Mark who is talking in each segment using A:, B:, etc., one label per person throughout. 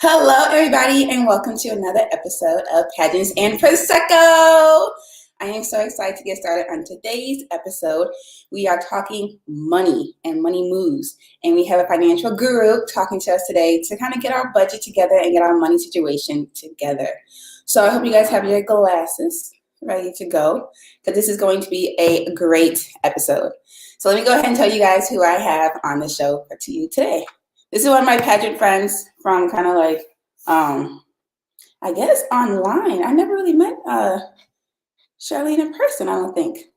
A: Hello, everybody, and welcome to another episode of Pageants and Prosecco. I am so excited to get started on today's episode. We are talking money and money moves, and we have a financial guru talking to us today to kind of get our budget together and get our money situation together. So I hope you guys have your glasses ready to go, because this is going to be a great episode. So let me go ahead and tell you guys who I have on the show to you today. This is one of my pageant friends from kind of like, I guess online. I never really met Charlene in person, I don't think.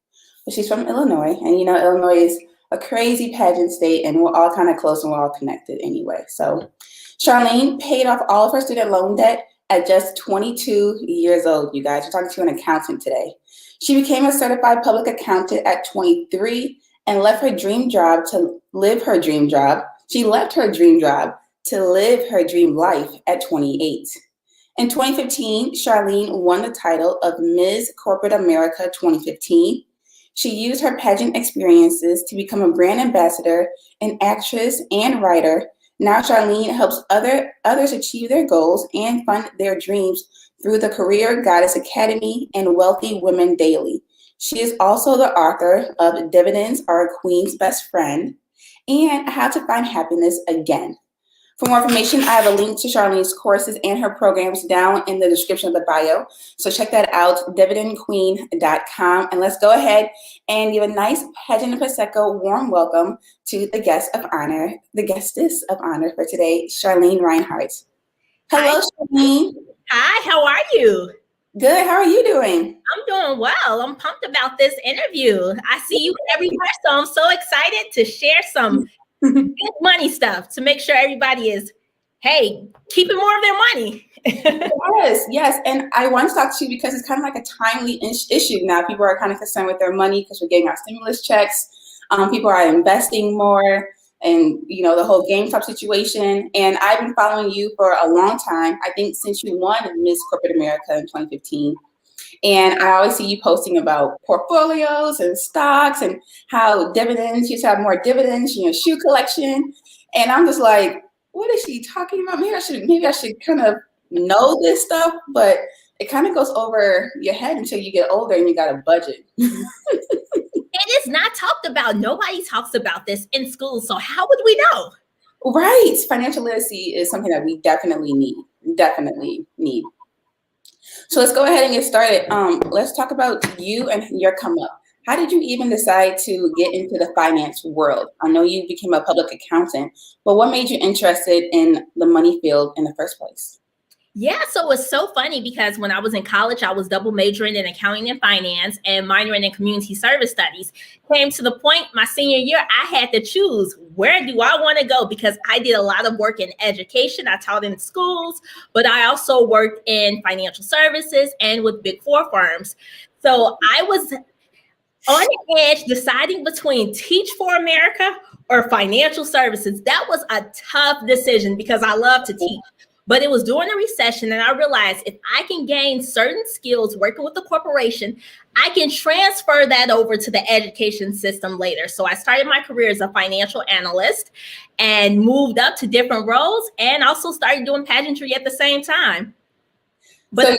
A: But she's from Illinois. And you know, Illinois is a crazy pageant state, and we're all kind of close and we're all connected anyway. So Charlene paid off all of her student loan debt at just 22 years old, you guys. We're talking to an accountant today. She became a certified public accountant at 23 and left her dream job to live her dream job. She left her dream job to live her dream life at 28. In 2015, Charlene won the title of Ms. Corporate America 2015. She used her pageant experiences to become a brand ambassador, an actress, and writer. Now Charlene helps others achieve their goals and fund their dreams through the Career Goddess Academy and Wealthy Women Daily. She is also the author of Dividends Are a Queen's Best Friend and How to Find Happiness Again. For more information, I have a link to Charlene's courses and her programs down in the description of the bio. So check that out, dividendqueen.com. And let's go ahead and give a nice Pageant and Prosecco warm welcome to the guest of honor, the guestess of honor for today, Charlene Rhinehart. Hello, Charlene.
B: Hi, how are you?
A: Good. How are you doing?
B: I'm doing well. I'm pumped about this interview. I see you everywhere, so I'm so excited to share some good money stuff to make sure everybody is, keeping more of their money.
A: Yes. And I want to talk to you because it's kind of like a timely issue now. People are kind of concerned with their money because we're getting our stimulus checks. People are investing more, and you know, the whole GameStop situation. And I've been following you for a long time. I think since you won Miss Corporate America in 2015. And I always see you posting about portfolios and stocks and how dividends, you used to have more dividends in your shoe collection. And I'm just like, what is she talking about? Maybe I should kind of know this stuff, but it kind of goes over your head until you get older and you got a budget.
B: It is not talked about. Nobody talks about this in school. So how would we know?
A: Right. Financial literacy is something that we definitely need. So let's go ahead and get started. Let's talk about you and your come up. How did you even decide to get into the finance world? I know you became a public accountant, but what made you interested in the money field in the first place?
B: Yeah, so it was so funny because when I was in college, I was double majoring in accounting and finance and minoring in community service studies. Came to the point my senior year, I had to choose, where do I want to go? Because I did a lot of work in education. I taught in schools, but I also worked in financial services and with Big Four firms. So I was on the edge deciding between Teach for America or financial services. That was a tough decision because I love to teach. But it was during a recession, and I realized if I can gain certain skills working with the corporation, I can transfer that over to the education system later. So I started my career as a financial analyst and moved up to different roles, and also started doing pageantry at the same time.
A: So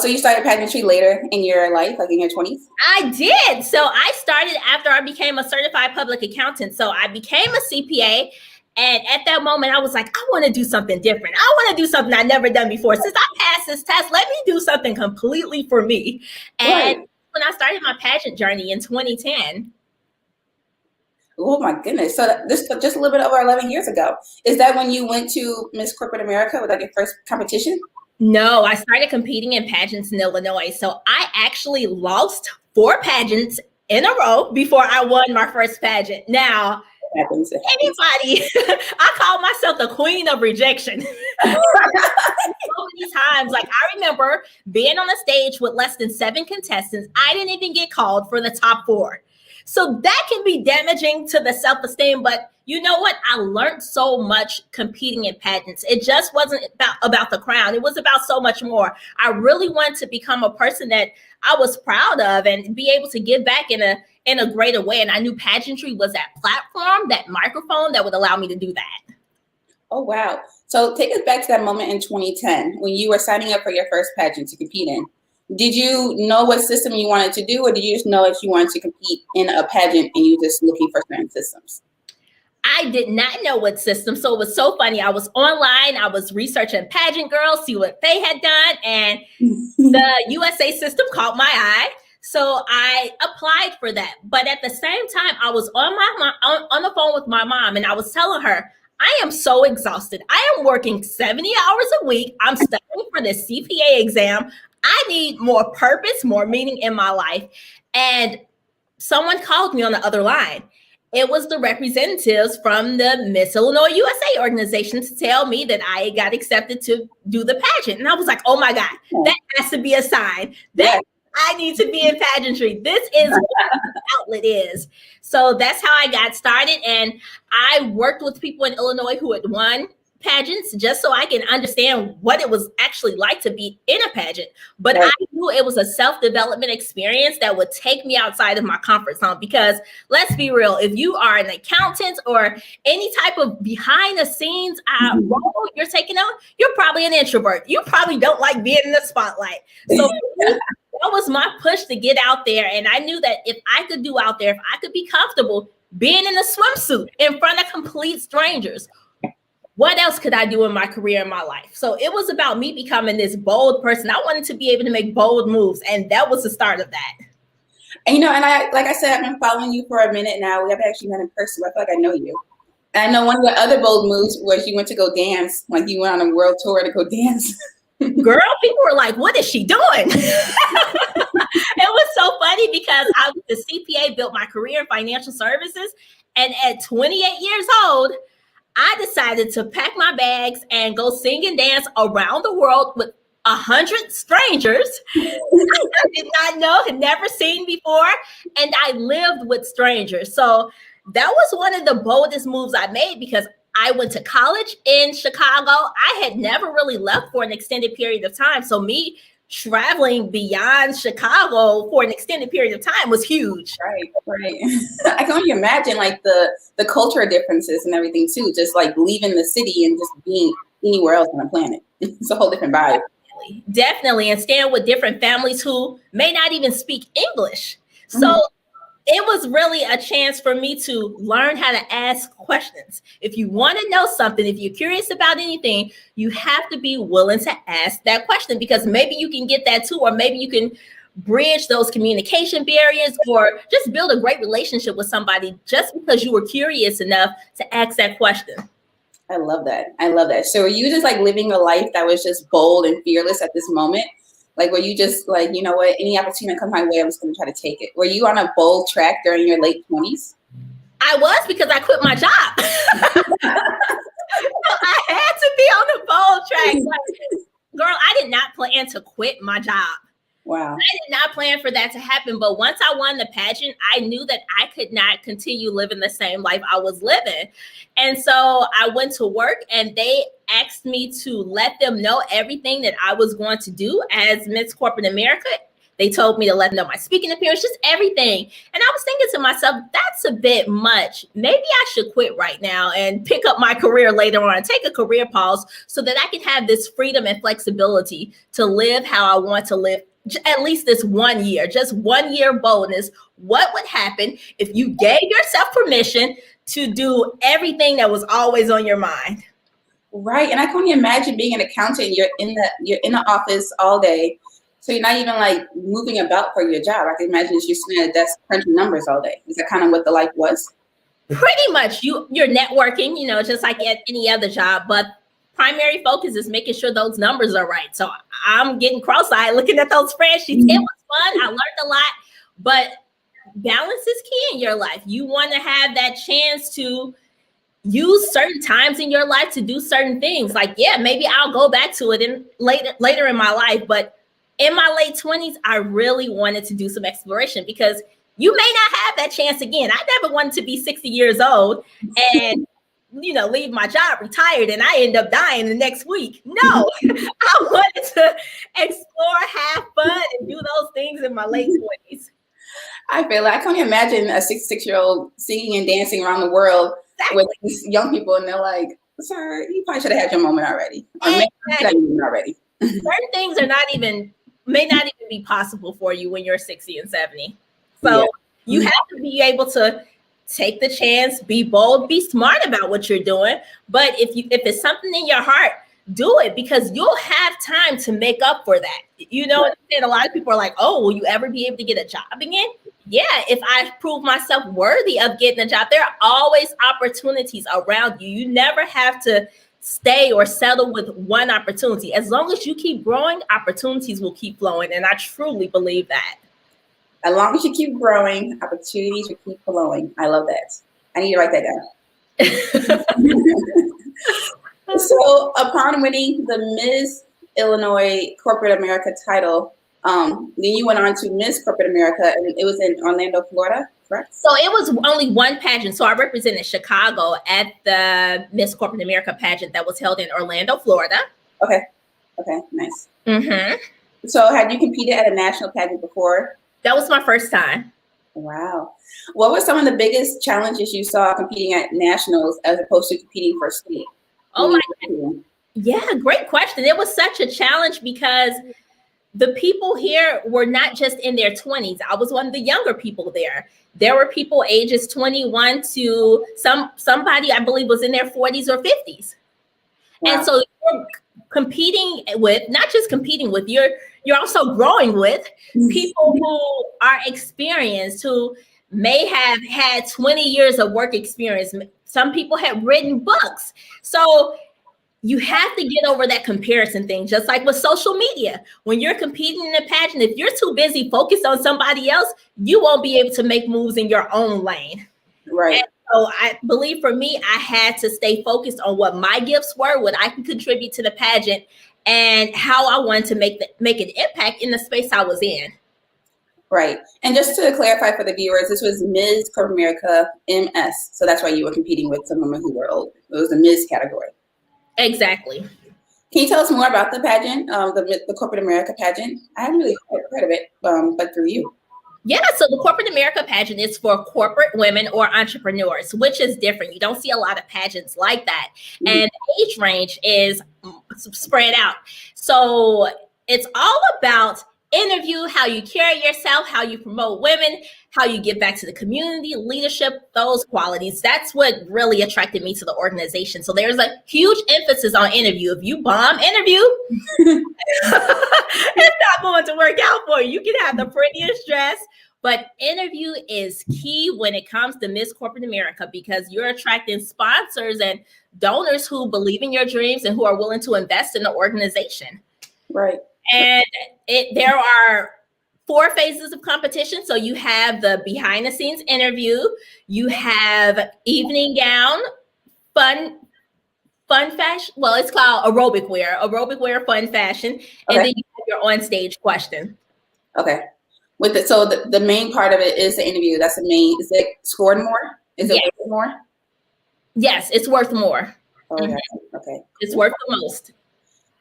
A: you started pageantry later in your life, like in your 20s?
B: I did. So I started after I became a certified public accountant. So I became a CPA. And at that moment, I was like, I want to do something different. I want to do something I've never done before. Since I passed this test, let me do something completely for me. And when I started my pageant journey in 2010.
A: Oh my goodness. So this just a little bit over 11 years ago. Is that when you went to Miss Corporate America with like your first competition?
B: No, I started competing in pageants in Illinois. So I actually lost 4 pageants in a row before I won my first pageant. Now, anybody, I call myself the queen of rejection. So many times, like I remember being on a stage with less than 7 contestants. I didn't even get called for the top 4. So that can be damaging to the self-esteem. But you know what? I learned so much competing in pageants. It just wasn't about the crown. It was about so much more. I really wanted to become a person that I was proud of and be able to give back in a greater way. And I knew pageantry was that platform, that microphone that would allow me to do that.
A: Oh, wow. So take us back to that moment in 2010 when you were signing up for your first pageant to compete in. Did you know what system you wanted to do, or did you just know if you wanted to compete in a pageant and you were just looking for certain systems?
B: I did not know what system. So it was so funny. I was online. I was researching pageant girls, see what they had done. And the USA system caught my eye. So I applied for that. But at the same time, I was on the phone with my mom, and I was telling her, I am so exhausted. I am working 70 hours a week. I'm studying for the CPA exam. I need more purpose, more meaning in my life. And someone called me on the other line. It was the representatives from the Miss Illinois USA organization to tell me that I got accepted to do the pageant. And I was like, oh my God, that has to be a sign that I need to be in pageantry. This is what the outlet is. So that's how I got started. And I worked with people in Illinois who had won pageants just so I can understand what it was actually like to be in a pageant. But I knew it was a self-development experience that would take me outside of my comfort zone, because let's be real, if you are an accountant or any type of behind the scenes role you're taking on, you're probably an introvert. You probably don't like being in the spotlight. So that was my push to get out there. And I knew that if I could do out there, if I could be comfortable being in a swimsuit in front of complete strangers, what else could I do in my career, in my life? So it was about me becoming this bold person. I wanted to be able to make bold moves, and that was the start of that.
A: And and like I said, I've been following you for a minute now. We haven't actually met in person, but I feel like I know you. And I know one of your other bold moves was you went to go dance, like you went on a world tour to go dance.
B: Girl, people were like, what is she doing? It was so funny because the CPA built my career in financial services. And at 28 years old, I decided to pack my bags and go sing and dance around the world with 100 strangers I did not know, had never seen before. And I lived with strangers. So that was one of the boldest moves I made, because I went to college in Chicago. I had never really left for an extended period of time. So me traveling beyond Chicago for an extended period of time was huge.
A: Right. I can only imagine like the cultural differences and everything too, just like leaving the city and just being anywhere else on the planet. It's a whole different vibe.
B: Definitely. And staying with different families who may not even speak English. So it was really a chance for me to learn how to ask questions. If you want to know something, if you're curious about anything, you have to be willing to ask that question, because maybe you can get that too, or maybe you can bridge those communication barriers, or just build a great relationship with somebody just because you were curious enough to ask that question.
A: I love that. So were you just like living a life that was just bold and fearless at this moment? Like, were you just like, you know what, any opportunity that comes my way, I'm just going to try to take it? Were you on a bold track during your late 20s?
B: I was, because I quit my job. I had to be on the bold track. Like, girl, I did not plan to quit my job.
A: Wow.
B: I did not plan for that to happen. But once I won the pageant, I knew that I could not continue living the same life I was living. And so I went to work, and they asked me to let them know everything that I was going to do as Miss Corporate America. They told me to let them know my speaking appearance, just everything. And I was thinking to myself, that's a bit much. Maybe I should quit right now and pick up my career later on, take a career pause so that I can have this freedom and flexibility to live how I want to live. At least this 1 year, just 1 year boldness. What would happen if you gave yourself permission to do everything that was always on your mind?
A: Right. And I can only imagine being an accountant. You're in the office all day. So you're not even like moving about for your job. I can imagine you're sitting at a desk crunching numbers all day. Is that kind of what the life was?
B: Pretty much. You're networking, just like at any other job, but primary focus is making sure those numbers are right. So I'm getting cross-eyed looking at those spreadsheets. It was fun. I learned a lot, but balance is key in your life. You want to have that chance to use certain times in your life to do certain things. Like, yeah, maybe I'll go back to it later in my life. But in my late 20s, I really wanted to do some exploration, because you may not have that chance again. I never wanted to be 60 years old and leave my job, retired, and I end up dying the next week. No, I wanted to explore, have fun, and do those things in my late 20s.
A: I feel like I can't imagine a 66-year-old singing and dancing around the world with these young people, and they're like, sir, you probably should have had your moment already. Or maybe you should have
B: Exactly.
A: your moment already.
B: Certain things are may not even be possible for you when you're 60 and 70.
A: Yeah.
B: So you have to be able to take the chance, be bold, be smart about what you're doing. But if it's something in your heart, do it, because you'll have time to make up for that. You know,
A: Right.
B: and a lot of people are like, oh, will you ever be able to get a job again? Yeah, if I prove myself worthy of getting a job, there are always opportunities around you. You never have to stay or settle with one opportunity. As long as you keep growing, opportunities will keep flowing. And I truly believe that.
A: As long as you keep growing, opportunities will keep flowing. I love that. I need to write that down. So, upon winning the Miss Illinois Corporate America title, then you went on to Miss Corporate America, and it was in Orlando, Florida, correct?
B: So it was only one pageant. So I represented Chicago at the Miss Corporate America pageant that was held in Orlando, Florida.
A: Okay. Okay. Nice.
B: Mm-hmm.
A: So, had you competed at a national pageant before?
B: That was my first time.
A: Wow. What were some of the biggest challenges you saw competing at nationals as opposed to competing for state?
B: Oh my God. Yeah, great question. It was such a challenge because the people here were not just in their 20s. I was one of the younger people there. There were people ages 21 to somebody I believe was in their 40s or 50s. Wow. And so you're competing with, not just competing with, you're also growing with people who are experienced, who may have had 20 years of work experience. Some people have written books. So you have to get over that comparison thing, just like with social media. When you're competing in a pageant, if you're too busy focused on somebody else, you won't be able to make moves in your own lane.
A: Right.
B: And so I believe for me, I had to stay focused on what my gifts were, what I can contribute to the pageant, and how I wanted to make an impact in the space I was in.
A: Right. And just to clarify for the viewers, this was Ms. Corporate America MS. So that's why you were competing with some women who were old. It was the Ms. category.
B: Exactly.
A: Can you tell us more about the pageant, the Corporate America pageant? I haven't really heard of it, but through you.
B: Yeah, so the Corporate America pageant is for corporate women or entrepreneurs, which is different. You don't see a lot of pageants like that. Mm-hmm. And the age range is spread out. So it's all about interview, how you carry yourself, how you promote women, how you give back to the community, leadership, those qualities. That's what really attracted me to the organization. So there's a huge emphasis on interview. If you bomb interview, it's not going to work out for you. You can have the prettiest dress, but interview is key when it comes to Miss Corporate America, because you're attracting sponsors and donors who believe in your dreams and who are willing to invest in the organization.
A: Right.
B: And there are 4 phases of competition. So you have the behind the scenes interview, you have evening gown, fun fashion. Well, it's called aerobic wear, fun fashion. And then you have your on stage question.
A: Okay. So the main part of it is the interview. That's the main. Is it scored more? Is it worth more?
B: Yes, it's worth more.
A: Okay.
B: Mm-hmm.
A: Okay.
B: It's worth the most.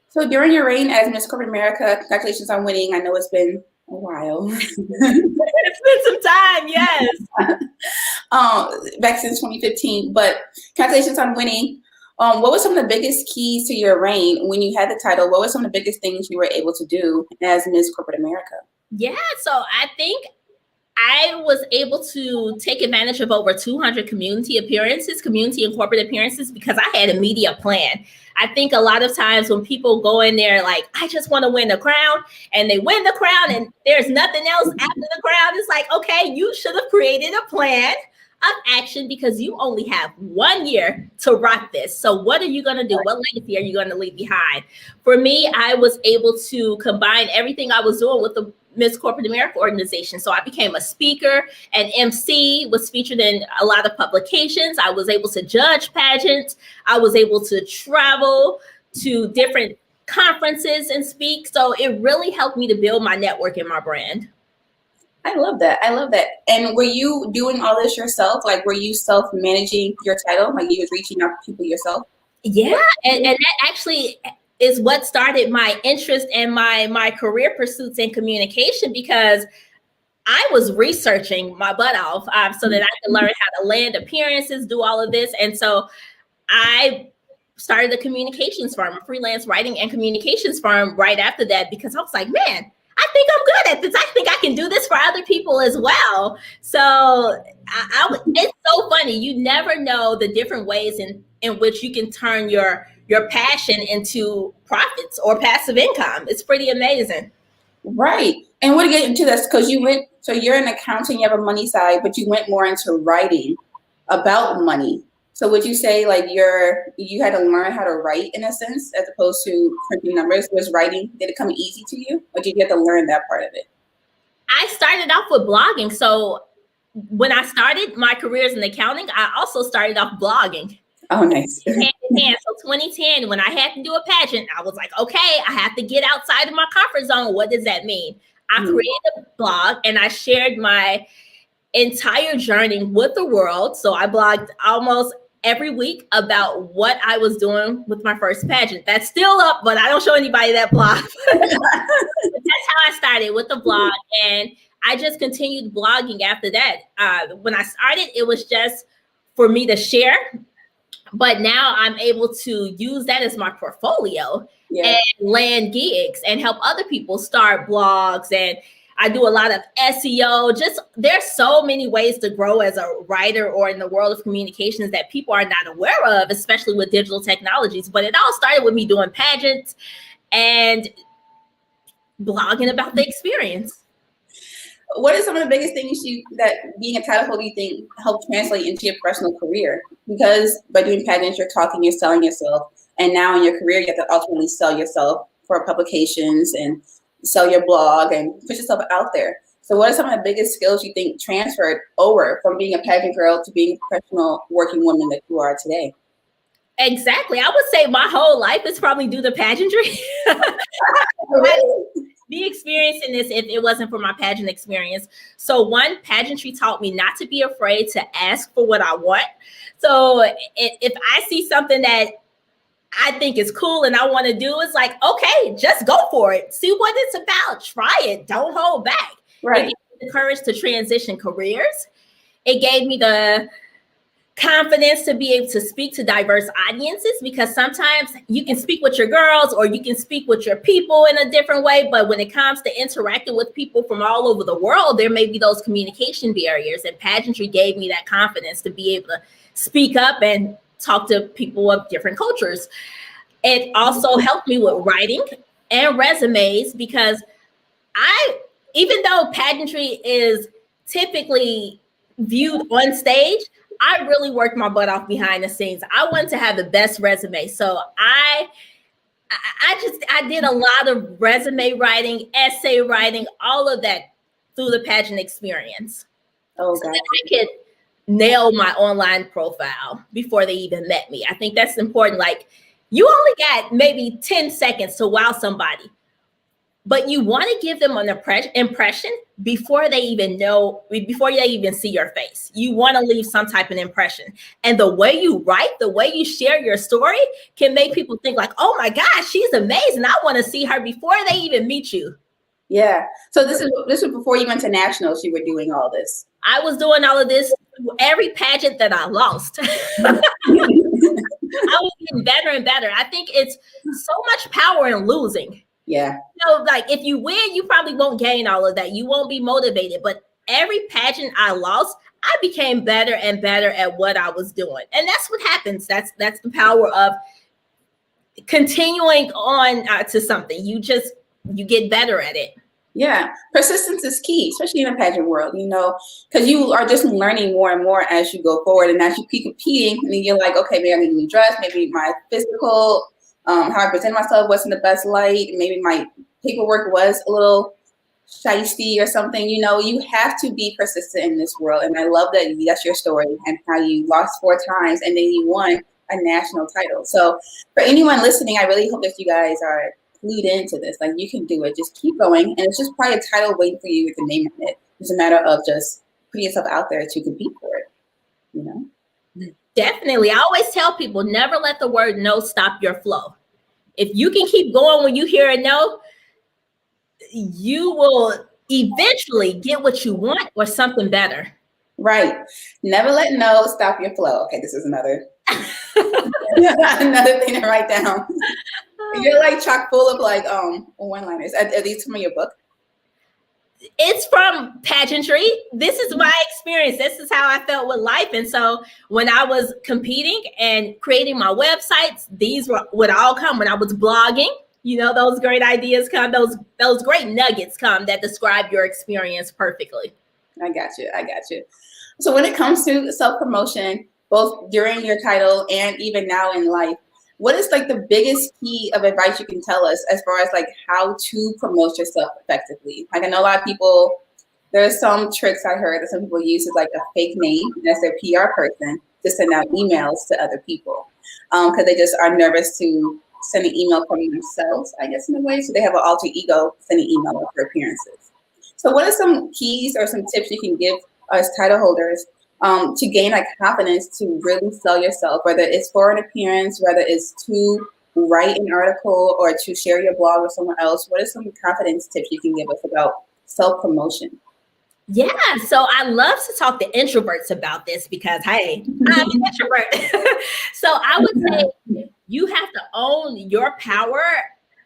A: So during your reign as Miss Corporate America, congratulations on winning. I know it's been a while.
B: It's been some time, yes.
A: Back since 2015, but congratulations on winning. What were some of the biggest keys to your reign when you had the title? What were some of the biggest things you were able to do as Miss Corporate America?
B: Yeah, so I think I was able to take advantage of over 200 community and corporate appearances, because I had a media plan. I think a lot of times when people go in there like, I just want to win the crown, and they win the crown and there's nothing else after the crown, it's like, okay, you should have created a plan of action, because you only have 1 year to rock this. So what are you going to do? What legacy are you going to leave behind? For me, I was able to combine everything I was doing with the Miss Corporate America organization. So I became a speaker, and MC, was featured in a lot of publications. I was able to judge pageants. I was able to travel to different conferences and speak. So it really helped me to build my network and my brand.
A: I love that. And were you doing all this yourself? Like, were you self-managing your title? Like, you was reaching out to people yourself?
B: Yeah, and that actually is what started my interest and my career pursuits in communication, because I was researching my butt off so that I could learn how to land appearances, do all of this. And so I started a communications firm, a freelance writing and communications firm right after that, because I was like, man, I think I'm good at this. I think I can do this for other people as well. So it's so funny. You never know the different ways in which you can turn your passion into profits or passive income. It's pretty amazing.
A: Right. And we'll get into this because so you're in accounting, you have a money side, but you went more into writing about money. So would you say like you had to learn how to write in a sense as opposed to crunching numbers? Was writing, did it come easy to you, or did you have to learn that part of it?
B: I started off with blogging. So when I started my careers in accounting, I also started off blogging.
A: Oh, nice.
B: Hand in hand. So 2010, when I had to do a pageant, I was like, okay, I have to get outside of my comfort zone. What does that mean? I created a blog and I shared my entire journey with the world. So I blogged almost every week about what I was doing with my first pageant. That's still up, but I don't show anybody that blog. That's how I started, with the blog. And I just continued blogging after that. When I started, it was just for me to share. But now I'm able to use that as my portfolio and land gigs and help other people start blogs. And I do a lot of SEO. Just there's so many ways to grow as a writer or in the world of communications that people are not aware of, especially with digital technologies. But it all started with me doing pageants and blogging about the experience.
A: What are some of the biggest things that being a title holder you think helped translate into your personal career? Because by doing pageants, you're talking, you're selling yourself. And now in your career, you have to ultimately sell yourself for publications and sell your blog and put yourself out there. So what are some of the biggest skills you think transferred over from being a pageant girl to being a professional working woman that you are today?
B: Exactly. I would say my whole life is probably due to pageantry. Be experiencing this if it wasn't for my pageant experience. So one, pageantry taught me not to be afraid to ask for what I want. So if I see something that I think is cool and I want to do, it's like, okay, just go for it. See what it's about. Try it. Don't hold back.
A: Right.
B: It gave me the courage to transition careers. It gave me the confidence to be able to speak to diverse audiences, because sometimes you can speak with your girls or you can speak with your people in a different way. But when it comes to interacting with people from all over the world, there may be those communication barriers. And pageantry gave me that confidence to be able to speak up and talk to people of different cultures. It also helped me with writing and resumes, because even though pageantry is typically viewed on stage, I really worked my butt off behind the scenes. I wanted to have the best resume. So I did a lot of resume writing, essay writing, all of that through the pageant experience.
A: Oh,
B: so that I could nail my online profile before they even met me. I think that's important. Like, you only got maybe 10 seconds to wow somebody, but you want to give them an impression before they even see your face. You want to leave some type of impression. And the way you write, the way you share your story can make people think like, oh my gosh, she's amazing. I want to see her before they even meet you.
A: Yeah. So this was before you went to nationals, you were doing all this.
B: I was doing all of this every pageant that I lost. I was getting better and better. I think it's so much power in losing.
A: Yeah.
B: Like if you win, you probably won't gain all of that. You won't be motivated. But every pageant I lost, I became better and better at what I was doing. And that's what happens. That's the power of continuing on to something. You get better at it.
A: Yeah. Persistence is key, especially in the pageant world, because you are just learning more and more as you go forward. And as you keep competing, and then you're like, okay, maybe I need a new dress, maybe my physical, how I present myself wasn't the best light. Maybe my paperwork was a little shiesty or something. You have to be persistent in this world. And I love that that's your story and how you lost 4 times and then you won a national title. So for anyone listening, I really hope that you guys are clued into this. Like, you can do it. Just keep going. And it's just probably a title waiting for you with a name on it. It's a matter of just putting yourself out there to compete for it,
B: Definitely. I always tell people, never let the word no stop your flow. If you can keep going when you hear a no, you will eventually get what you want or something better.
A: Right. Never let no stop your flow. Okay, this is another Another thing to write down. You're like chock full of like one-liners. Are these from your book?
B: It's from pageantry. This is my experience. This is how I felt with life. And so when I was competing and creating my websites, these would all come. When I was blogging, those great ideas come, those great nuggets come that describe your experience perfectly.
A: I got you. So when it comes to self-promotion, both during your title and even now in life, what is like the biggest key of advice you can tell us as far as like how to promote yourself effectively? Like I know a lot of people, there's some tricks I heard that some people use is like a fake name as their PR person to send out emails to other people because they just are nervous to send an email from themselves, I guess in a way. So they have an alter ego sending email for appearances. So what are some keys or some tips you can give us title holders to gain like confidence to really sell yourself, whether it's for an appearance, whether it's to write an article or to share your blog with someone else? What are some confidence tips you can give us about self-promotion?
B: Yeah, so I love to talk to introverts about this because, hey, I'm an introvert. So I would say you have to own your power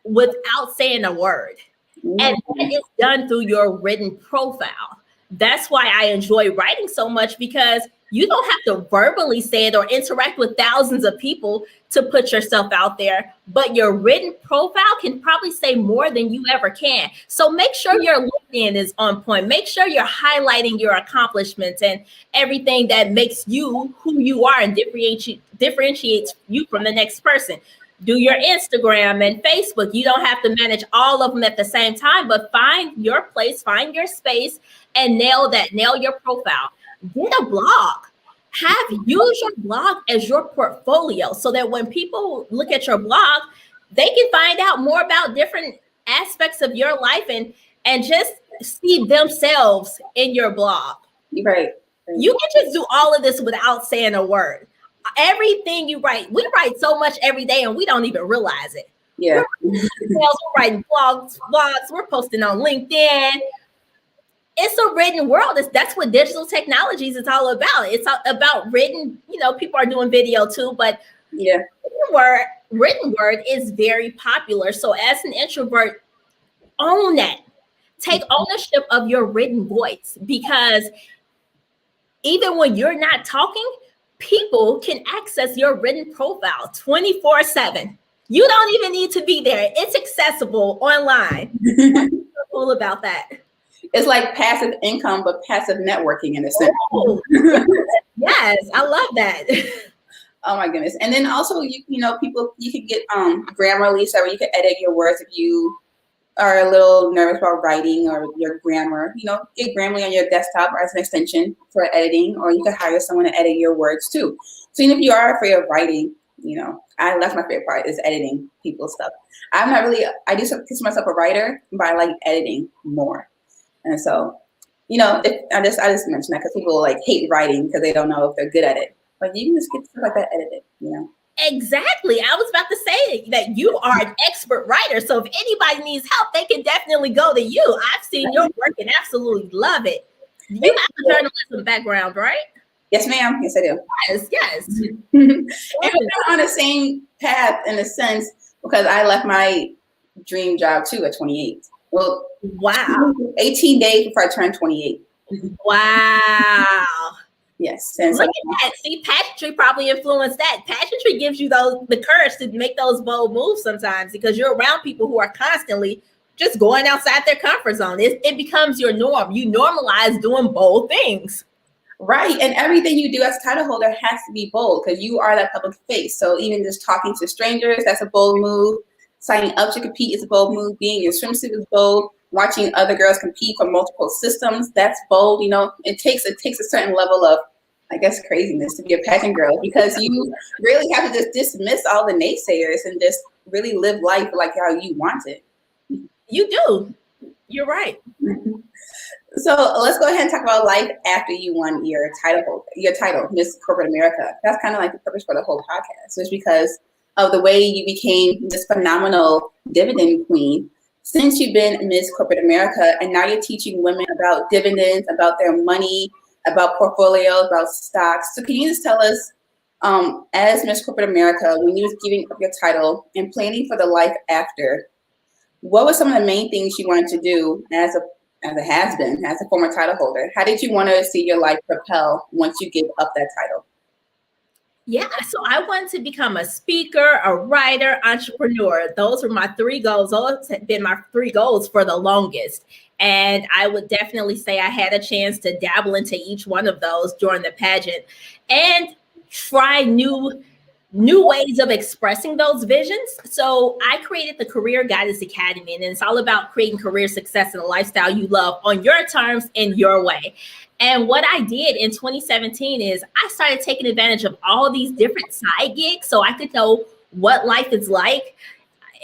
B: without saying a word. And that is done through your written profile. That's why I enjoy writing so much, because you don't have to verbally say it or interact with thousands of people to put yourself out there, but your written profile can probably say more than you ever can. So make sure your LinkedIn is on point. Make sure you're highlighting your accomplishments and everything that makes you who you are and differentiates you from the next person. Do your Instagram and Facebook. You don't have to manage all of them at the same time, but find your place, find your space, and nail your profile. Get a blog. Use your blog as your portfolio so that when people look at your blog, they can find out more about different aspects of your life and just see themselves in your blog.
A: Right.
B: You can just do all of this without saying a word. Everything you write, we write so much every day and we don't even realize it.
A: Yeah.
B: We're writing blogs, we're posting on LinkedIn. It's a written world. That's what digital technologies is all about. It's about written, people are doing video too, but
A: yeah,
B: written word is very popular. So as an introvert, own that. Take ownership of your written voice, because even when you're not talking, people can access your written profile 24/7. You don't even need to be there. It's accessible online. What's so cool about that?
A: It's like passive income, but passive networking in a sense.
B: Oh, yes, I love that.
A: Oh my goodness. And then also, people, you can get Grammarly, so you can edit your words if you are a little nervous about writing or your grammar. Get Grammarly on your desktop as an extension for editing, or you can hire someone to edit your words too. So even if you are afraid of writing, that's my favorite part is editing people's stuff. I do consider myself a writer, but I like editing more. And so, I just mentioned that because people like hate writing because they don't know if they're good at it. But you can just get stuff like that edited,
B: Exactly. I was about to say that you are an expert writer. So if anybody needs help, they can definitely go to you. I've seen your work and absolutely love it. You have a journalism background, right?
A: Yes, ma'am. Yes, I do.
B: Yes.
A: And we're on the same path in a sense, because I left my dream job too at 28. Well,
B: wow.
A: 18 days before I turned 28.
B: Wow.
A: Yes.
B: And look at that. See, pageantry probably influenced that. Pageantry gives you the courage to make those bold moves sometimes, because you're around people who are constantly just going outside their comfort zone. It becomes your norm. You normalize doing bold things.
A: Right. And everything you do as a title holder has to be bold, because you are that public face. So even just talking to strangers, that's a bold move. Signing up to compete is a bold move. Being in your swimsuit is bold. Watching other girls compete for multiple systems, that's bold. It takes a certain level of, I guess, craziness to be a pageant girl, because you really have to just dismiss all the naysayers and just really live life like how you want it.
B: You do. You're right.
A: So let's go ahead and talk about life after you won your title, Miss Corporate America. That's kind of like the purpose for the whole podcast, was because of the way you became this phenomenal dividend queen. Since you've been Miss Corporate America, and now you're teaching women about dividends, about their money, about portfolios, about stocks. So can you just tell us As Miss Corporate America, when you was giving up your title and planning for the life after, what were some of the main things you wanted to do as a has-been, as a former title holder? How did you want to see your life propel once you give up that title?
B: Yeah, so I wanted to become a speaker, a writer, entrepreneur. Those were my three goals. Those have been my three goals for the longest. And I would definitely say I had a chance to dabble into each one of those during the pageant and try new ways of expressing those visions. So I created the Career Guidance Academy, and it's all about creating career success and a lifestyle you love on your terms in your way. And what I did in 2017 is I started taking advantage of all these different side gigs so I could know what life is like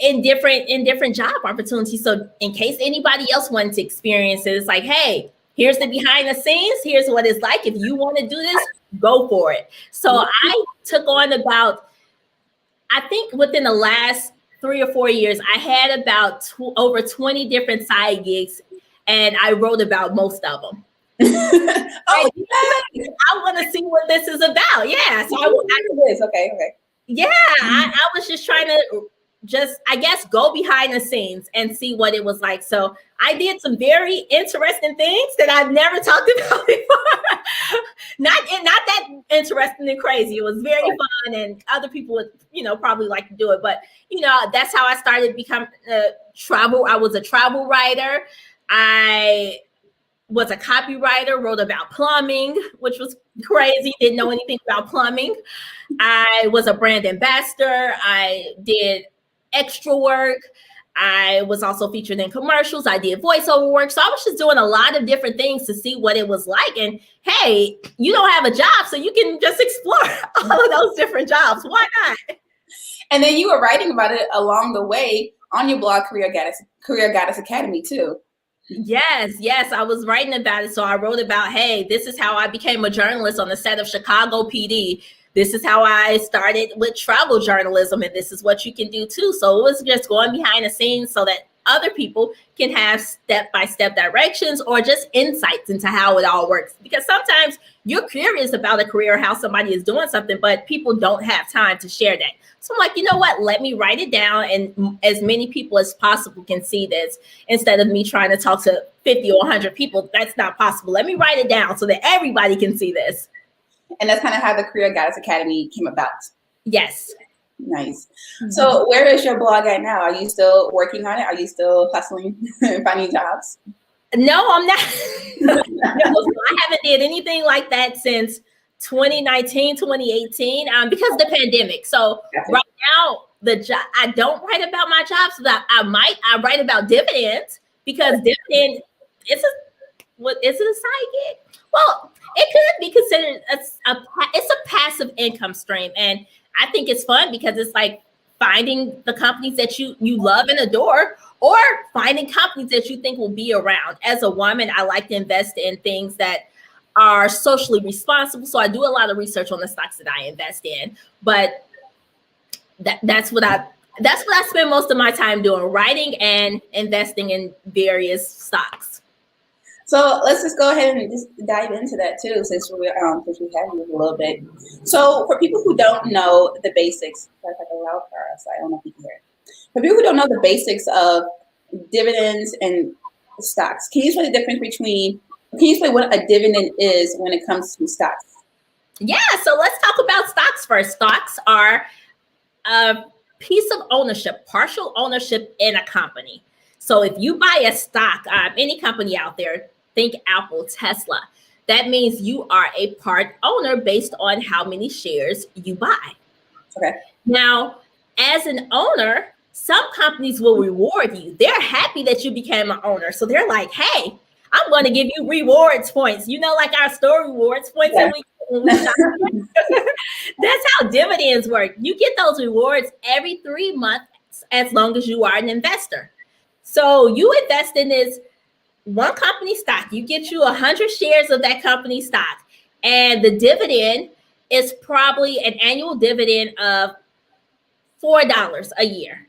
B: in different job opportunities. So in case anybody else wanted to experience it, it's like, hey, here's the behind the scenes. Here's what it's like. If you want to do this, go for it. So I took on I think within the last 3 or 4 years, I had about over 20 different side gigs, and I wrote about most of them. I want to see what this is about. Yeah. So
A: okay.
B: Yeah, I was just trying to I guess, go behind the scenes and see what it was like. So I did some very interesting things that I've never talked about before. not that interesting and crazy. It was very fun, and other people would, probably like to do it. But, that's how I started becoming travel. I was a travel writer. I was a copywriter, wrote about plumbing, which was crazy. Didn't know anything about plumbing. I was a brand ambassador. I did extra work. I was also featured in commercials. I did voiceover work. So I was just doing a lot of different things to see what it was like. And hey, you don't have a job, so you can just explore all of those different jobs. Why not?
A: And then you were writing about it along the way on your blog, Career Goddess Academy, too.
B: Yes, I was writing about it. So I wrote about, hey, this is how I became a journalist on the set of Chicago PD. This is how I started with travel journalism, and this is what you can do too. So it was just going behind the scenes so that other people can have step-by-step directions or just insights into how it all works. Because sometimes you're curious about a career, how somebody is doing something, but people don't have time to share that. So I'm like, you know what? Let me write it down, and as many people as possible can see this instead of me trying to talk to 50 or 100 people. That's not possible. Let me write it down so that everybody can see this.
A: And that's kind of how the Career Goddess Academy came about.
B: Yes.
A: Nice. Mm-hmm. So where is your blog at now? Are you still working on it? Are you still hustling and finding jobs?
B: No, I'm not. I haven't did anything like that since 2019, 2018, because of the pandemic. So right now, I don't write about my jobs, but I write about dividends, because dividend is a side gig? Well, it could be considered it's a passive income stream. And I think it's fun because it's like finding the companies that you love and adore, or finding companies that you think will be around. As a woman, I like to invest in things that are socially responsible. So I do a lot of research on the stocks that I invest in. But that's what I spend most of my time doing, writing and investing in various stocks.
A: So let's just go ahead and just dive into that too, since we have you a little bit. So for people who don't know the basics, that's like a loud car outside. I don't know if you can hear it. For people who don't know the basics of dividends and stocks, can you explain the difference between? Can you explain what a dividend is when it comes to stocks?
B: Yeah. So let's talk about stocks first. Stocks are a piece of ownership, partial ownership in a company. So if you buy a stock, any company out there, think Apple, Tesla, that means you are a part owner based on how many shares you buy.
A: Okay.
B: Now, as an owner, some companies will reward you. They're happy that you became an owner. So they're like, hey, I'm going to give you rewards points. Like our store rewards points. Yeah. When we shop. That's how dividends work. You get those rewards every 3 months as long as you are an investor. So you invest in this one company stock, you get you 100 shares of that company stock, and the dividend is probably an annual dividend of $4 a year.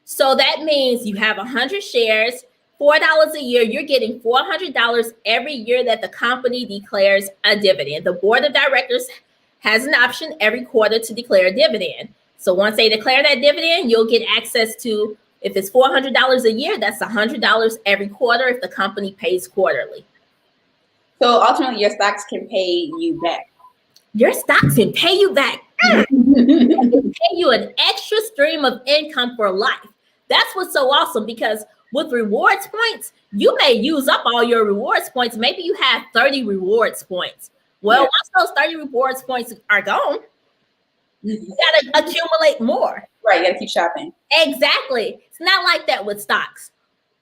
B: So that means you have 100 shares, $4 a year. You're getting $400 every year that the company declares a dividend. The board of directors has an option every quarter to declare a dividend. So once they declare that dividend, you'll get access to, if it's $400 a year, that's $100 every quarter if the company pays quarterly.
A: So ultimately, your stocks can pay you back.
B: Your stocks can pay you back. They can pay you an extra stream of income for life. That's what's so awesome, because with rewards points, you may use up all your rewards points. Maybe you have 30 rewards points. Well, once those 30 rewards points are gone, you got to accumulate more.
A: Right, you got to keep shopping.
B: Exactly. It's not like that with stocks.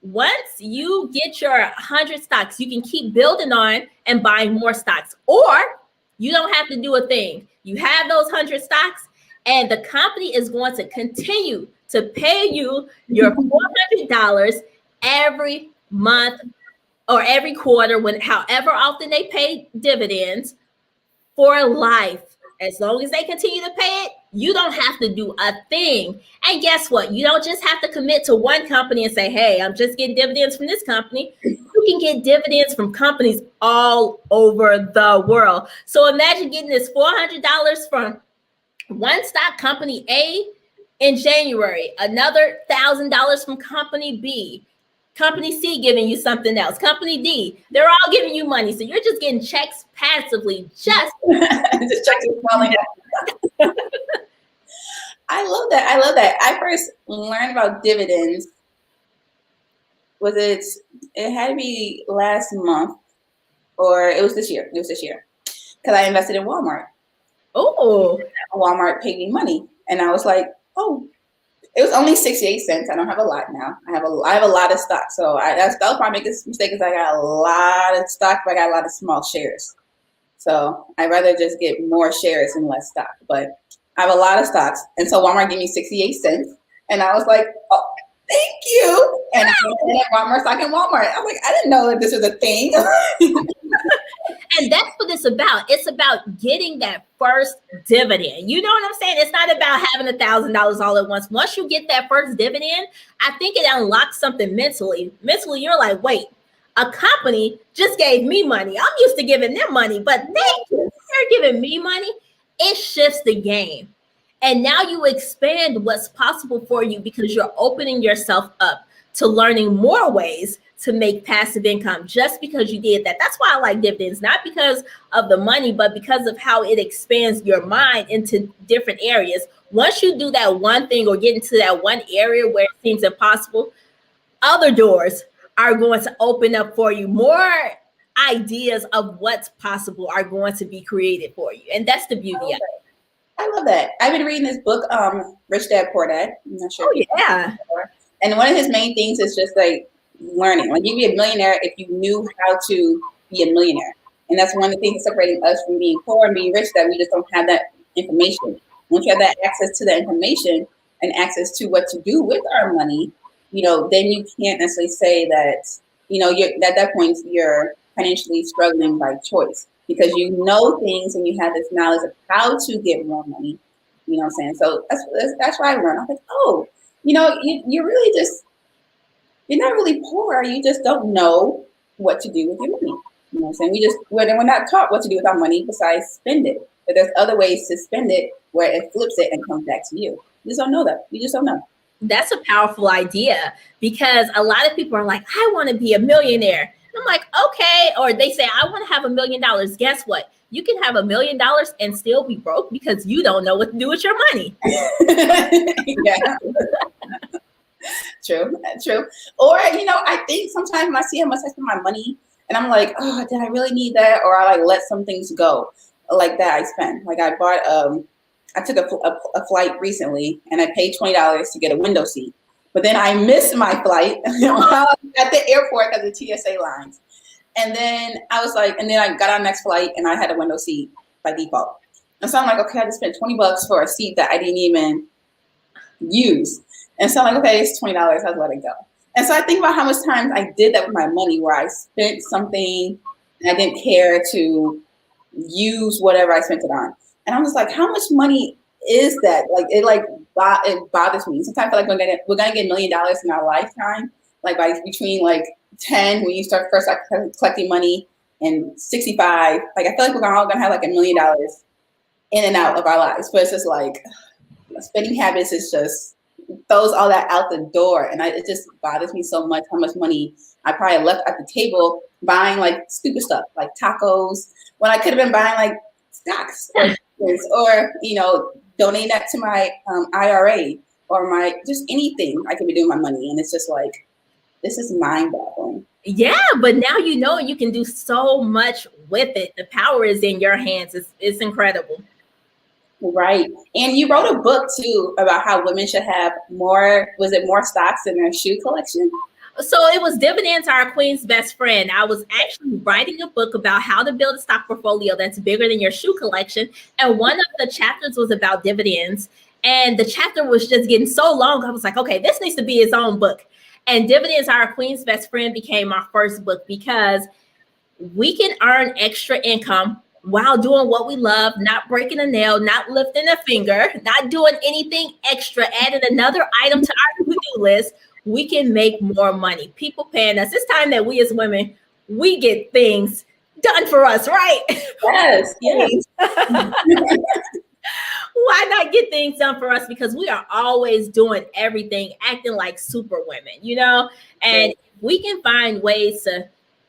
B: Once you get your 100 stocks, you can keep building on and buying more stocks, or you don't have to do a thing. You have those 100 stocks, and the company is going to continue to pay you your $400 every month or every quarter, however often they pay dividends, for life. As long as they continue to pay it, you don't have to do a thing. And guess what? You don't just have to commit to one company and say, hey, I'm just getting dividends from this company. You can get dividends from companies all over the world. So imagine getting this $400 from one stock, company A, in January, another $1,000 from company B, company C giving you something else, company D, they're all giving you money. So you're just getting checks passively, just
A: checks falling out. I love that. I love that. I first learned about dividends. It had to be last month, or it was this year. It was this year, because I invested in Walmart.
B: Oh,
A: Walmart paid me money, and I was like, oh. It was only 68 cents. I don't have a lot now. I have a lot of stock. So that was my biggest mistake, is I got a lot of stock, but I got a lot of small shares. So I'd rather just get more shares and less stock. But I have a lot of stocks. And so Walmart gave me 68 cents. And I was like, oh, thank you. And I went at Walmart stock in Walmart. I was like, I didn't know that this was a thing.
B: And that's what it's about. It's about getting that first dividend. You know what I'm saying? It's not about having $1,000 all at once. Once you get that first dividend, I think it unlocks something mentally. Mentally, you're like, wait, a company just gave me money. I'm used to giving them money, but they're giving me money. It shifts the game. And now you expand what's possible for you, because you're opening yourself up to learning more ways to make passive income, just because you did that. That's why I like dividends, not because of the money, but because of how it expands your mind into different areas. Once you do that one thing or get into that one area where it seems impossible, other doors are going to open up for you. More ideas of what's possible are going to be created for you. And that's the beauty of it.
A: I love that. I've been reading this book, Rich Dad Poor Dad. I'm not sure.
B: Oh, yeah.
A: And one of his main things is just like learning. Like, you'd be a millionaire if you knew how to be a millionaire. And that's one of the things separating us from being poor and being rich, that we just don't have that information. Once you have that access to that information and access to what to do with our money, then you can't necessarily say that, you're, at that point, you're financially struggling by choice, because you know things and you have this knowledge of how to get more money. You know what I'm saying? So that's why I learned. I was like, oh, you're really just, you're not really poor. You just don't know what to do with your money. You know what I'm saying? We're not taught what to do with our money besides spend it. But there's other ways to spend it where it flips it and comes back to you. You just don't know that. You just don't know.
B: That's a powerful idea, because a lot of people are like, I want to be a millionaire. I'm like, okay. Or they say, I want to have $1 million. Guess what? You can have $1 million and still be broke, because you don't know what to do with your money.
A: Yeah. True. Or, I think sometimes when I see how much I spend my money, and I'm like, oh, did I really need that? Or I let some things go like that I spend. Like, I bought, I took a flight recently, and I paid $20 to get a window seat. But then I missed my flight at the airport because of TSA lines. And then I was like, and then I got on the next flight, and I had a window seat by default. And so I'm like, okay, I just spent $20 for a seat that I didn't even use. And so I'm like, okay, it's $20. I'll let it go. And so I think about how much times I did that with my money, where I spent something and I didn't care to use whatever I spent it on. And I'm just like, how much money is that? Like, it bothers me. Sometimes I feel like we're gonna get $1 million in our lifetime. Like, between like 10, when you start first collecting money, and 65, like, I feel like we're all gonna have like $1 million in and out of our lives. But it's just like spending habits is just throws all that out the door. And it just bothers me so much how much money I probably left at the table buying like stupid stuff like tacos when I could have been buying like stocks or donating that to my IRA or my just anything I could be doing with my money. And it's just like, this is mind-boggling.
B: Yeah, but now you can do so much with it. The power is in your hands. It's incredible.
A: Right. And you wrote a book too about how women should have more stocks in their shoe collection?
B: So it was Dividends Are a Queen's Best Friend. I was actually writing a book about how to build a stock portfolio that's bigger than your shoe collection. And one of the chapters was about dividends. And the chapter was just getting so long. I was like, okay, this needs to be its own book. And Dividends Are a Queen's Best Friend became our first book because we can earn extra income while doing what we love, not breaking a nail, not lifting a finger, not doing anything extra, adding another item to our to-do list. We can make more money. People paying us. It's time that we as women, we get things done for us, right?
A: Yes, yes.
B: Why not get things done for us? Because we are always doing everything, acting like super women, and we can find ways to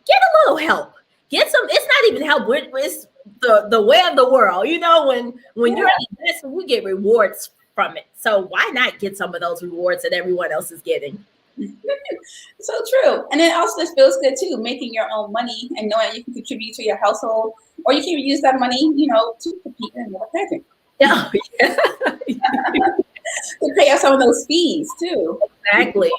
B: get a little help. Get some, it's not even help, it's the way of the world, when you're in this, we get rewards from it. So why not get some of those rewards that everyone else is getting?
A: So true. And it also just feels good too, making your own money and knowing you can contribute to your household, or you can use that money, to compete in another pageant.
B: Oh, yeah.
A: To pay off some of those fees too.
B: Exactly.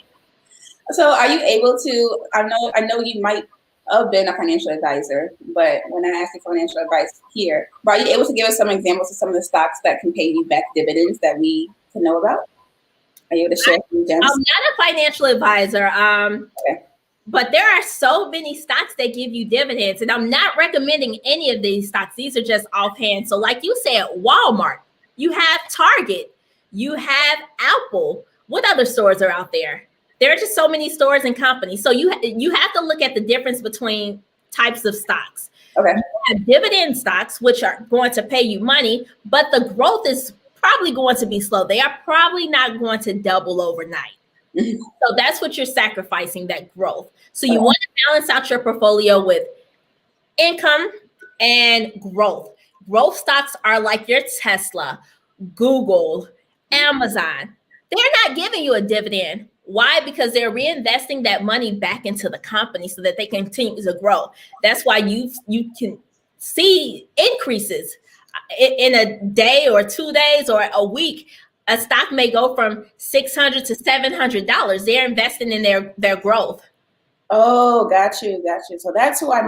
A: So are you able to, I know you might have been a financial advisor, but when I ask you for financial advice here, are you able to give us some examples of some of the stocks that can pay you back dividends that we can know about? Are you able to share some gems?
B: I'm not a financial advisor,
A: okay.
B: But there are so many stocks that give you dividends, and I'm not recommending any of these stocks. These are just offhand. So like you said, Walmart, you have Target, you have Apple. What other stores are out there? There are just so many stores and companies. So you have to look at the difference between types of stocks.
A: Okay.
B: You have dividend stocks, which are going to pay you money, but the growth is probably going to be slow. They are probably not going to double overnight. So that's what you're sacrificing, that growth. So you want to balance out your portfolio with income and growth. Growth stocks are like your Tesla, Google, Amazon. They're not giving you a dividend. Why? Because they're reinvesting that money back into the company so that they continue to grow. That's why you can see increases in a day or 2 days or a week. A stock may go from $600 to $700. They're investing in their growth.
A: Oh, got you. So that's why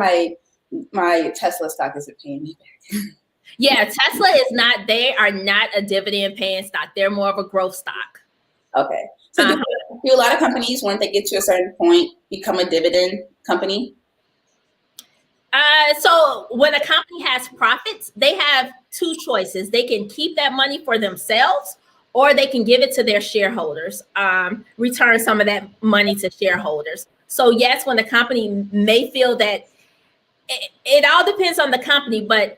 A: my Tesla stock isn't paying me back.
B: Yeah, Tesla is not. They are not a dividend paying stock. They're more of a growth stock.
A: Okay. So do a lot of companies, once they get to a certain point, become a dividend company?
B: So when a company has profits, they have two choices. They can keep that money for themselves, or they can give it to their shareholders, return some of that money to shareholders. So yes, when the company may feel that it all depends on the company, but